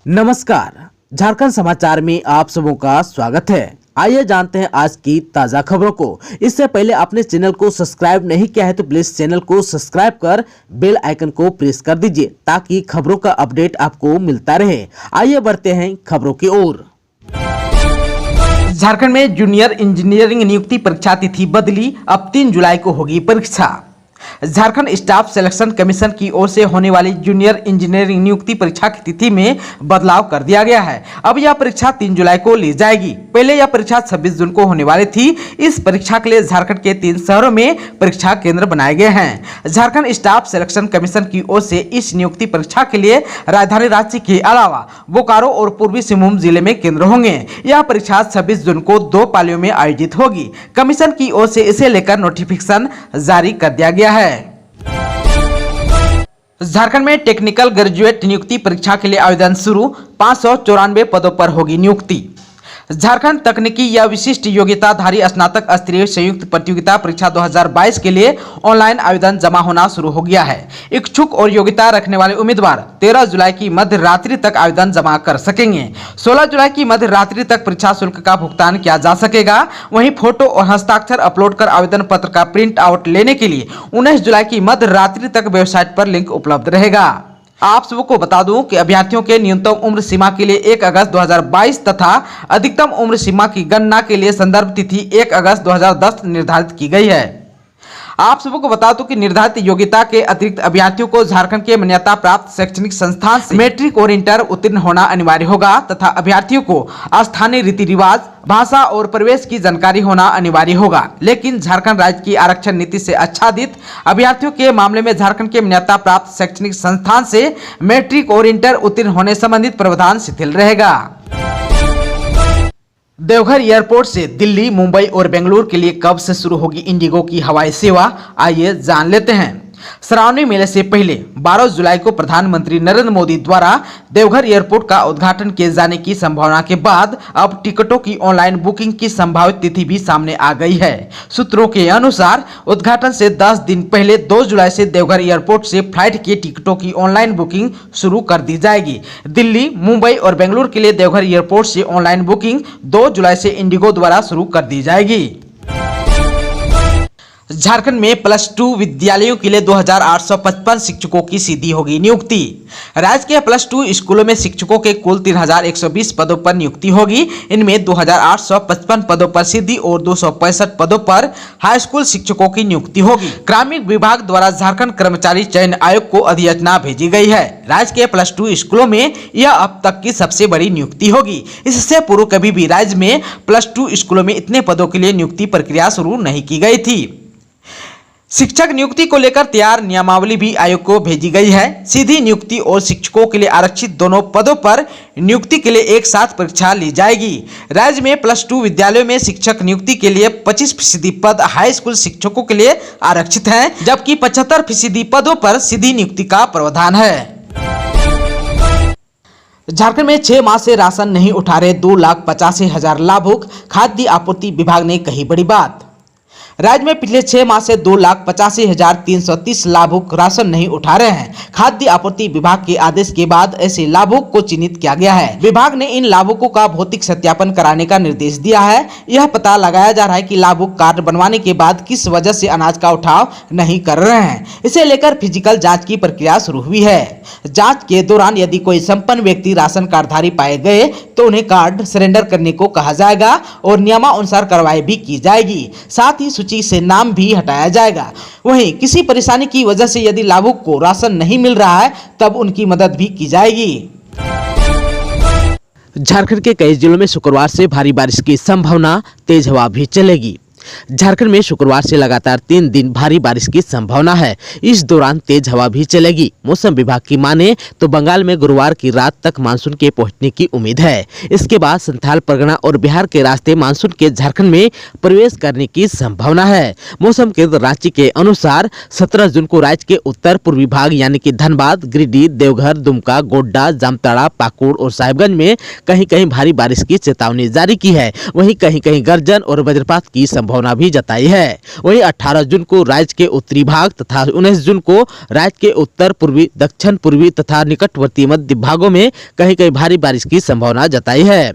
नमस्कार, झारखंड समाचार में आप सबों का स्वागत है। आइए जानते हैं आज की ताजा खबरों को। इससे पहले आपने चैनल को सब्सक्राइब नहीं किया है तो प्लीज चैनल को सब्सक्राइब कर बेल आइकन को प्रेस कर दीजिए ताकि खबरों का अपडेट आपको मिलता रहे। आइए बढ़ते हैं खबरों की ओर। झारखंड में जूनियर इंजीनियरिंग नियुक्ति परीक्षा तिथि बदली, अब 3 जुलाई को होगी परीक्षा। झारखंड स्टाफ सिलेक्शन कमीशन की ओर से होने वाली जूनियर इंजीनियरिंग नियुक्ति परीक्षा की तिथि में बदलाव कर दिया गया है। अब यह परीक्षा 3 जुलाई को ली जाएगी। पहले यह परीक्षा 26 जून को होने वाली थी। इस परीक्षा के लिए झारखंड के 3 शहरों में परीक्षा केंद्र बनाए गए हैं। झारखंड स्टाफ सिलेक्शन कमीशन की ओर से इस नियुक्ति परीक्षा के लिए राजधानी रांची के अलावा बोकारो और पूर्वी सिंहभूम जिले में केंद्र होंगे। यह परीक्षा 26 जून को 2 पालियों में आयोजित होगी। कमीशन की ओर से इसे लेकर नोटिफिकेशन जारी कर दिया गया है। झारखंड में टेक्निकल ग्रेजुएट नियुक्ति परीक्षा के लिए आवेदन शुरू, 594 पदों पर होगी नियुक्ति। झारखंड तकनीकी या विशिष्ट योग्यताधारी स्नातक स्तरीय संयुक्त प्रतियोगिता परीक्षा 2022 के लिए ऑनलाइन आवेदन जमा होना शुरू हो गया है। इच्छुक और योग्यता रखने वाले उम्मीदवार 13 जुलाई की मध्य रात्रि तक आवेदन जमा कर सकेंगे। 16 जुलाई की मध्य रात्रि तक परीक्षा शुल्क का भुगतान किया जा सकेगा। वहीं फोटो और हस्ताक्षर अपलोड कर आवेदन पत्र का प्रिंट आउट लेने के लिए 19 जुलाई की मध्य रात्रि तक वेबसाइट पर लिंक उपलब्ध रहेगा। आप सबको बता दूं कि अभ्यर्थियों के न्यूनतम उम्र सीमा के लिए 1 अगस्त 2022 तथा अधिकतम उम्र सीमा की गणना के लिए संदर्भ तिथि 1 अगस्त 2010 निर्धारित की गई है। आप सबको बता दूं कि निर्धारित योग्यता के अतिरिक्त अभ्यर्थियों को झारखंड के मान्यता प्राप्त शैक्षणिक संस्थान से मैट्रिक और इंटर उत्तीर्ण होना अनिवार्य होगा तथा अभ्यर्थियों को स्थानीय रीति रिवाज, भाषा और प्रवेश की जानकारी होना अनिवार्य होगा। लेकिन झारखंड राज्य की आरक्षण नीति से आच्छादित अभ्यर्थियों के मामले में झारखंड के मान्यता प्राप्त शैक्षणिक संस्थान से मैट्रिक और इंटर उत्तीर्ण होने संबंधित प्रावधान शिथिल रहेगा। देवघर एयरपोर्ट से दिल्ली, मुंबई और बेंगलुरु के लिए कब से शुरू होगी इंडिगो की हवाई सेवा, आइए जान लेते हैं। श्रावणी मेले से पहले 12 जुलाई को प्रधानमंत्री नरेंद्र मोदी द्वारा देवघर एयरपोर्ट का उद्घाटन किए जाने की संभावना के बाद अब टिकटों की ऑनलाइन बुकिंग की संभावित तिथि भी सामने आ गई है। सूत्रों के अनुसार उद्घाटन से 10 दिन पहले 2 जुलाई से देवघर एयरपोर्ट से फ्लाइट के टिकटों की ऑनलाइन बुकिंग शुरू कर दी जाएगी। दिल्ली, मुंबई और बेंगलुरु के लिए देवघर एयरपोर्ट से ऑनलाइन बुकिंग 2 जुलाई से इंडिगो द्वारा शुरू कर दी जाएगी। झारखंड में +2 विद्यालयों के लिए 2855 शिक्षकों की सीधी होगी नियुक्ति। राज्य के +2 स्कूलों में शिक्षकों के कुल 3120 पदों पर नियुक्ति होगी। इनमें 2855 पदों पर सीधी और 265 पदों पर हाई स्कूल शिक्षकों की नियुक्ति होगी। ग्रामीण विभाग द्वारा झारखंड कर्मचारी चयन आयोग को अधिसूचना भेजी गई है। राज्य के +2 स्कूलों में यह अब तक की सबसे बड़ी नियुक्ति होगी। इससे पूर्व कभी भी राज्य में +2 स्कूलों में इतने पदों के लिए नियुक्ति प्रक्रिया शुरू नहीं की गई थी। शिक्षक नियुक्ति को लेकर तैयार नियमावली भी आयोग को भेजी गई है। सीधी नियुक्ति और शिक्षकों के लिए आरक्षित दोनों पदों पर नियुक्ति के लिए एक साथ परीक्षा ली जाएगी। राज्य में +2 विद्यालयों में शिक्षक नियुक्ति के लिए 25% पद हाई स्कूल शिक्षकों के लिए आरक्षित हैं, जबकि 75% पदों पर सीधी नियुक्ति का प्रावधान है। झारखंड में 6 माह से राशन नहीं उठा रहे 2,85,000 लाभुक, खाद्य आपूर्ति विभाग ने कही बड़ी बात। राज्य में पिछले 6 माह से 2,85,330 लाभुक राशन नहीं उठा रहे हैं। खाद्य आपूर्ति विभाग के आदेश के बाद ऐसे लाभुक को चिन्हित किया गया है। विभाग ने इन लाभुकों का भौतिक सत्यापन कराने का निर्देश दिया है। यह पता लगाया जा रहा है कि लाभुक कार्ड बनवाने के बाद किस वजह से अनाज का उठाव नहीं कर रहे हैं। इसे लेकर फिजिकल जाँच की प्रक्रिया शुरू हुई है। जाँच के दौरान यदि कोई संपन्न व्यक्ति राशन कार्डधारी पाए गए तो उन्हें कार्ड सरेंडर करने को कहा जाएगा और नियमानुसार कार्रवाई भी की जाएगी। साथ ही सूची से नाम भी हटाया जाएगा। वहीं किसी परेशानी की वजह से यदि लाभुक को राशन नहीं मिल रहा है तब उनकी मदद भी की जाएगी। झारखंड के कई जिलों में शुक्रवार से भारी बारिश की संभावना, तेज हवा भी चलेगी। झारखंड में शुक्रवार से लगातार 3 दिन भारी बारिश की संभावना है। इस दौरान तेज हवा भी चलेगी। मौसम विभाग की माने तो बंगाल में गुरुवार की रात तक मानसून के पहुंचने की उम्मीद है। इसके बाद संथाल परगना और बिहार के रास्ते मानसून के झारखंड में प्रवेश करने की संभावना है। मौसम केंद्र रांची के अनुसार 17 जून को राज्य के उत्तर पूर्वी भाग यानी कि धनबाद, गिरिडीह, देवघर, दुमका, गोड्डा, जामताड़ा, पाकुड़ और साहिबगंज में कहीं कहीं भारी बारिश की चेतावनी जारी की है। वहीं कहीं कहीं गर्जन और वज्रपात की संभावना संभावना भी जताई है। वहीं 18 जून को राज्य के उत्तरी भाग तथा 19 जून को राज्य के उत्तर पूर्वी, दक्षिण पूर्वी तथा निकटवर्ती मध्य भागों में कहीं कहीं भारी बारिश की संभावना जताई है।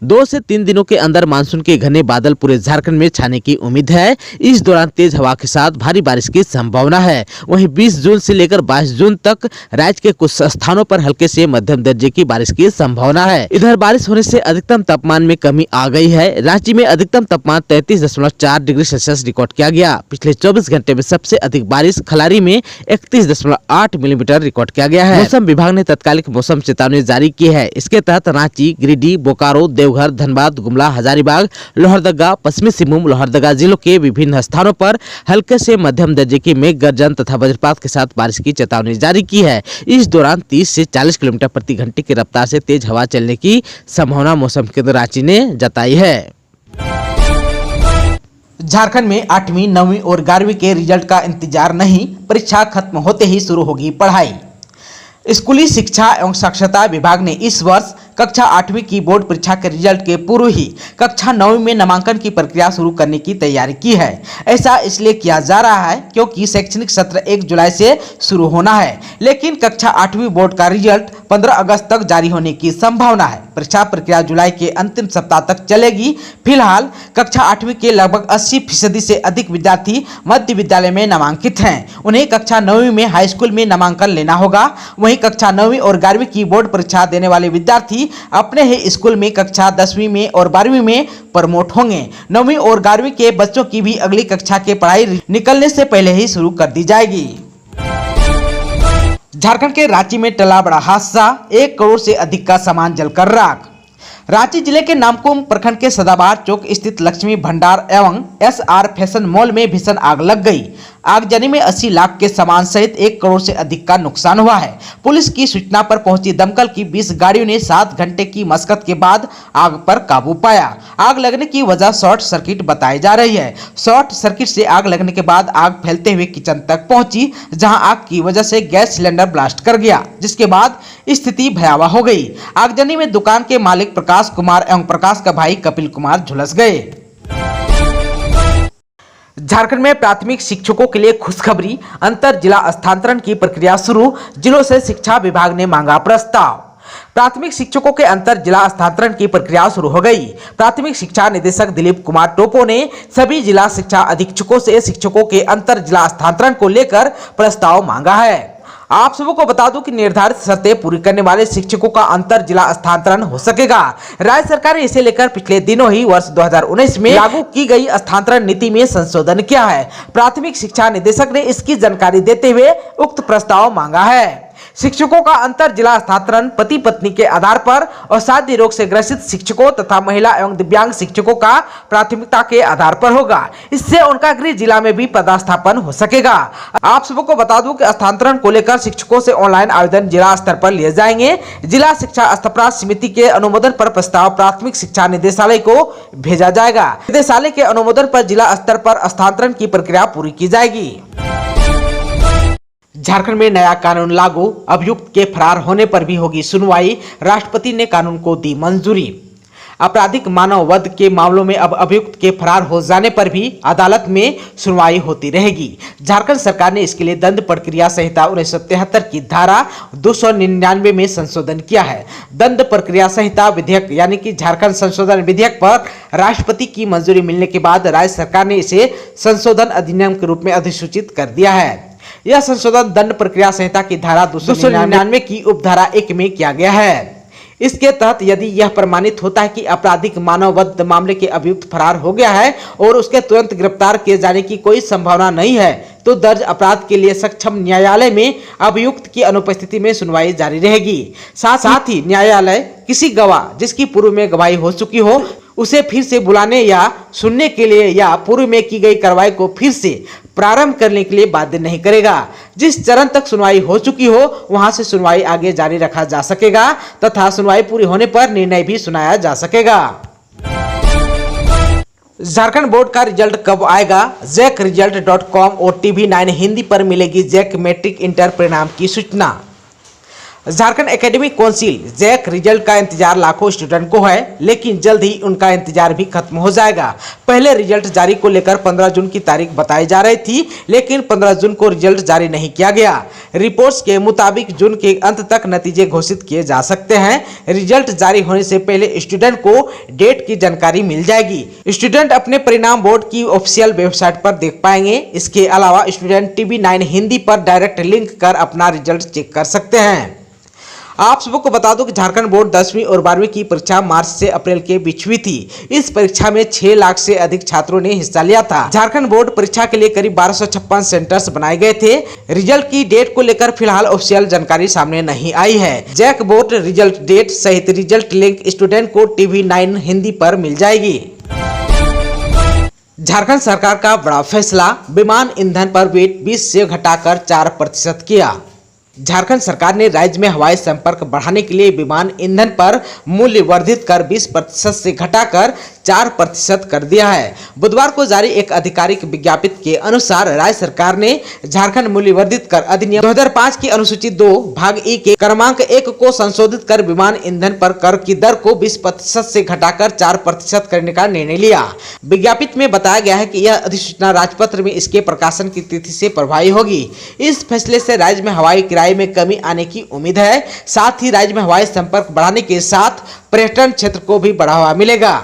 2 से 3 दिनों के अंदर मानसून के घने बादल पूरे झारखंड में छाने की उम्मीद है। इस दौरान तेज हवा के साथ भारी बारिश की संभावना है। वहीं 20 जून से लेकर 22 जून तक राज्य के कुछ स्थानों पर हल्के से मध्यम दर्जे की बारिश की संभावना है। इधर बारिश होने से अधिकतम तापमान में कमी आ गई है। राज्य में अधिकतम तापमान 33.4 डिग्री सेल्सियस रिकॉर्ड किया गया। पिछले 24 घंटे में सबसे अधिक बारिश खलारी में 31.8 मिलीमीटर रिकॉर्ड किया गया है। मौसम विभाग ने तत्कालिक मौसम चेतावनी जारी की है। इसके तहत रांची, गिरिडीह, बोकारो, देवघर, धनबाद, गुमला, हजारीबाग, लोहरदगा, पश्चिमी सिंहभूम, लोहरदगा जिलों के विभिन्न स्थानों पर हल्के से मध्यम दर्जे की मेघ गर्जन तथा वज्रपात के साथ बारिश की चेतावनी जारी की है। इस दौरान 30 से 40 किलोमीटर प्रति घंटे की रफ्तार से तेज हवा चलने की संभावना मौसम केंद्र रांची ने जताई है। झारखंड में 8वीं, 9वीं और 11वीं के रिजल्ट का इंतजार नहीं, परीक्षा खत्म होते ही शुरू होगी पढ़ाई। स्कूली शिक्षा एवं साक्षरता विभाग ने इस वर्ष कक्षा 8वीं की बोर्ड परीक्षा के रिजल्ट के पूर्व ही कक्षा 9वीं में नामांकन की प्रक्रिया शुरू करने की तैयारी की है। ऐसा इसलिए किया जा रहा है क्योंकि शैक्षणिक सत्र 1 जुलाई से शुरू होना है, लेकिन कक्षा 8वीं बोर्ड का रिजल्ट 15 अगस्त तक जारी होने की संभावना है। परीक्षा प्रक्रिया जुलाई के अंतिम सप्ताह तक चलेगी। फिलहाल कक्षा 8वीं के लगभग 80% से अधिक विद्यार्थी मध्य विद्यालय में नामांकित हैं। उन्हें कक्षा 9वीं में हाई स्कूल में नामांकन लेना होगा। वहीं कक्षा 9वीं और 11वीं की बोर्ड परीक्षा देने वाले विद्यार्थी अपने ही स्कूल में कक्षा 10वीं में और 12वीं में प्रमोट होंगे। 9वीं और 11वीं के बच्चों की भी अगली कक्षा के पढ़ाई निकलने से पहले ही शुरू कर दी जाएगी। झारखंड के रांची में टला बड़ा हादसा, 1 करोड़ से अधिक का सामान जलकर राख। रांची जिले के नामकुम प्रखंड के सदाबहार चौक स्थित लक्ष्मी भंडार एवं SR फैशन मॉल में भीषण आग लग गई। आगजनी में 80 लाख के सामान सहित 1 करोड़ से अधिक का नुकसान हुआ है। पुलिस की सूचना पर पहुंची दमकल की 20 गाड़ियों ने 7 घंटे की मशक्कत के बाद आग पर काबू पाया। आग लगने की वजह शॉर्ट सर्किट बताई जा रही है। शॉर्ट सर्किट से आग लगने के बाद आग फैलते हुए किचन तक पहुंची, जहां आग की वजह से गैस सिलेंडर ब्लास्ट कर गया, जिसके बाद स्थिति भयावह हो गई। आगजनी में दुकान के मालिक प्रकाश कुमार एवं प्रकाश का भाई कपिल कुमार झुलस गए। झारखंड में प्राथमिक शिक्षकों के लिए खुशखबरी, अंतर जिला स्थानांतरण की प्रक्रिया शुरू, जिलों से शिक्षा विभाग ने मांगा प्रस्ताव। प्राथमिक शिक्षकों के अंतर जिला स्थानांतरण की प्रक्रिया शुरू हो गई। प्राथमिक शिक्षा निदेशक दिलीप कुमार टोपो ने सभी जिला शिक्षा अधीक्षकों से शिक्षकों के अंतर जिला स्थानांतरण को लेकर प्रस्ताव मांगा है। आप सबको बता दूं कि निर्धारित शर्तें पूरी करने वाले शिक्षकों का अंतर जिला स्थानांतरण हो सकेगा। राज्य सरकार ने इसे लेकर पिछले दिनों ही वर्ष 2019 में लागू की गई स्थानांतरण नीति में संशोधन किया है। प्राथमिक शिक्षा निदेशक ने इसकी जानकारी देते हुए उक्त प्रस्ताव मांगा है। शिक्षकों का अंतर जिला स्थानांतरण पति पत्नी के आधार पर और साध्य रोग से ग्रसित शिक्षकों तथा महिला एवं दिव्यांग शिक्षकों का प्राथमिकता के आधार पर होगा। इससे उनका गृह जिला में भी पदस्थापन हो सकेगा। आप सबको बता दूं कि स्थानांतरण को लेकर शिक्षकों से ऑनलाइन आवेदन जिला स्तर पर लिए जाएंगे। जिला शिक्षा स्थापना समिति के अनुमोदन पर प्रस्ताव प्राथमिक शिक्षा निदेशालय को भेजा जाएगा। निदेशालय के अनुमोदन पर जिला स्तर पर स्थानांतरण की प्रक्रिया पूरी की जाएगी। झारखंड में नया कानून लागू, अभियुक्त के फरार होने पर भी होगी सुनवाई। राष्ट्रपति ने कानून को दी मंजूरी। आपराधिक मानव वध के मामलों में अब अभियुक्त के फरार हो जाने पर भी अदालत में सुनवाई होती रहेगी। झारखंड सरकार ने इसके लिए दंड प्रक्रिया संहिता 1973 की धारा 299 में संशोधन किया है। दंड प्रक्रिया संहिता विधेयक यानी कि झारखंड संशोधन विधेयक पर राष्ट्रपति की मंजूरी मिलने के बाद राज्य सरकार ने इसे संशोधन अधिनियम के रूप में अधिसूचित कर दिया है। यह संशोधन दंड प्रक्रिया संहिता की धारा 299 की उपधारा 1 में किया गया है। इसके तहत यदि यह प्रमाणित होता है कि आपराधिक मानव वध मामले के अभियुक्त फरार हो गया है और उसके तुरंत गिरफ्तार किए जाने की कोई संभावना नहीं है, तो दर्ज अपराध के लिए सक्षम न्यायालय में अभियुक्त की अनुपस्थिति में सुनवाई जारी रहेगी। साथ ही न्यायालय किसी गवाह जिसकी पूर्व में गवाही हो चुकी हो उसे फिर से बुलाने या सुनने के लिए या पूर्व में की गई कार्रवाई को फिर से प्रारंभ करने के लिए बाध्य नहीं करेगा। जिस चरण तक सुनवाई हो चुकी हो वहां से सुनवाई आगे जारी रखा जा सकेगा तथा सुनवाई पूरी होने पर निर्णय भी सुनाया जा सकेगा। झारखंड बोर्ड का रिजल्ट कब आएगा? JACResult.com और TV9 हिंदी पर मिलेगी जैक मैट्रिक इंटर परिणाम की सूचना। Jharkhand academic council JAC result का इंतजार लाखों स्टूडेंट को है, लेकिन जल्द ही उनका इंतजार भी खत्म हो जाएगा। पहले रिजल्ट जारी को लेकर 15 जून की तारीख बताई जा रही थी, लेकिन 15 जून को रिजल्ट जारी नहीं किया गया। रिपोर्ट्स के मुताबिक जून के अंत तक नतीजे घोषित किए जा सकते हैं। रिजल्ट जारी होने से पहले स्टूडेंट को डेट की जानकारी मिल जाएगी। स्टूडेंट अपने परिणाम बोर्ड की ऑफिशियल वेबसाइट पर देख पाएंगे। इसके अलावा स्टूडेंट TV9 हिंदी पर डायरेक्ट लिंक कर अपना रिजल्ट चेक कर सकते हैं। आप सबको बता दूं कि झारखंड बोर्ड 10वीं और 12वीं की परीक्षा मार्च से अप्रैल के बीच हुई थी। इस परीक्षा में 6 लाख से अधिक छात्रों ने हिस्सा लिया था। झारखंड बोर्ड परीक्षा के लिए करीब 1256 सेंटर्स बनाए गए थे। रिजल्ट की डेट को लेकर फिलहाल ऑफिशियल जानकारी सामने नहीं आई है। जैक बोर्ड रिजल्ट डेट सहित रिजल्ट लिंक स्टूडेंट को TV9 हिंदी पर मिल जाएगी। झारखंड सरकार का बड़ा फैसला, विमान ईंधन पर वेट 20 से घटाकर 4% किया। झारखंड सरकार ने राज्य में हवाई संपर्क बढ़ाने के लिए विमान ईंधन पर मूल्य वर्धित कर 20% से घटाकर 4% कर दिया है। बुधवार को जारी एक आधिकारिक विज्ञप्ति के अनुसार राज्य सरकार ने झारखंड मूल्य वर्धित कर अधिनियम 2005 की अनुसूची 2 भाग ई के क्रमांक 1 को संशोधित कर विमान ईंधन पर कर की दर को 20% से घटाकर 4% करने का निर्णय लिया। विज्ञप्ति में बताया गया है कि यह अधिसूचना राजपत्र में इसके प्रकाशन की तिथि से प्रभावी होगी। इस फैसले से राज्य में हवाई किराए में कमी आने की उम्मीद है। साथ ही राज्य में हवाई संपर्क बढ़ाने के साथ पर्यटन क्षेत्र को भी बढ़ावा मिलेगा।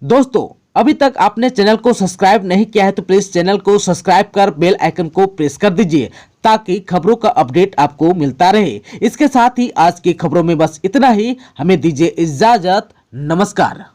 दोस्तों, अभी तक आपने चैनल को सब्सक्राइब नहीं किया है तो प्लीज चैनल को सब्सक्राइब कर बेल आइकन को प्रेस कर दीजिए ताकि खबरों का अपडेट आपको मिलता रहे। इसके साथ ही आज की खबरों में बस इतना ही। हमें दीजिए इजाजत। नमस्कार।